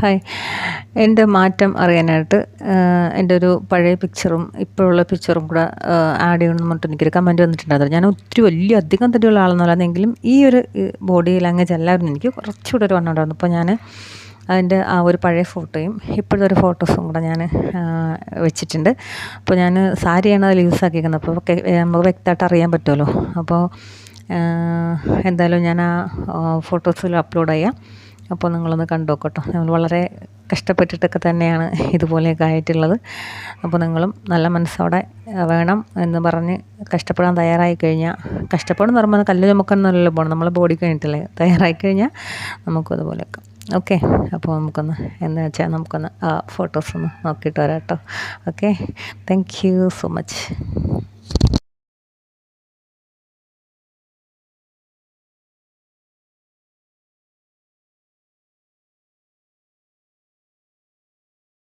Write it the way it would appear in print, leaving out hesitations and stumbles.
Hi. എൻ്റെ മാറ്റം അറിയാനായിട്ട് എൻ്റെ ഒരു പഴയ പിക്ചറും ഇപ്പോഴുള്ള പിക്ചറും കൂടെ ആഡ് ചെയ്യണമെന്ന് പറഞ്ഞിട്ട് എനിക്കൊരു കമൻറ്റ് വന്നിട്ടുണ്ടായിരുന്നു. ഞാൻ ഒത്തിരി വലിയ അധികം തടിയുള്ള ആളൊന്നുമല്ലാന്നെങ്കിലും ഈ ഒരു ബോഡി ലാംഗ്വേജ് എല്ലാവരും എനിക്ക് കുറച്ചുകൂടെ ഒരു വണ്ണം ഉണ്ടായിരുന്നു. അപ്പോൾ ഞാൻ അതിൻ്റെ ആ ഒരു പഴയ ഫോട്ടോയും ഇപ്പോഴത്തെ ഒരു ഫോട്ടോസും കൂടെ ഞാൻ വെച്ചിട്ടുണ്ട്. അപ്പോൾ ഞാൻ സാരിയാണ് അതിൽ യൂസ് ആക്കിയിരിക്കുന്നത്. അപ്പോൾ നമുക്ക് വ്യക്തമായിട്ട് അറിയാൻ പറ്റുമല്ലോ. അപ്പോൾ എന്തായാലും ഞാൻ ആ ഫോട്ടോസിൽ അപ്ലോഡ് ചെയ്യാം. അപ്പോൾ നിങ്ങളൊന്ന് കണ്ടു നോക്കട്ടോ. നമ്മൾ വളരെ കഷ്ടപ്പെട്ടിട്ടൊക്കെ തന്നെയാണ് ഇതുപോലെയൊക്കെ ആയിട്ടുള്ളത്. അപ്പോൾ നിങ്ങളും നല്ല മനസ്സോടെ വേണം എന്ന് പറഞ്ഞ് കഷ്ടപ്പെടാൻ തയ്യാറായി കഴിഞ്ഞാൽ, കഷ്ടപ്പെടുന്ന പറയുമ്പോൾ കല്ല് ചുമക്കുന്നല്ലോ പോകണം, നമ്മളെ ബോഡി കഴിഞ്ഞിട്ടില്ലേ, തയ്യാറായി കഴിഞ്ഞാൽ നമുക്കും അതുപോലെയൊക്കെ. ഓക്കെ, അപ്പോൾ നമുക്കൊന്ന് എന്ന് വെച്ചാൽ നമുക്കൊന്ന് ആ ഫോട്ടോസ് ഒന്ന് നോക്കിയിട്ട് വരാം കേട്ടോ. Okay, thank you so much.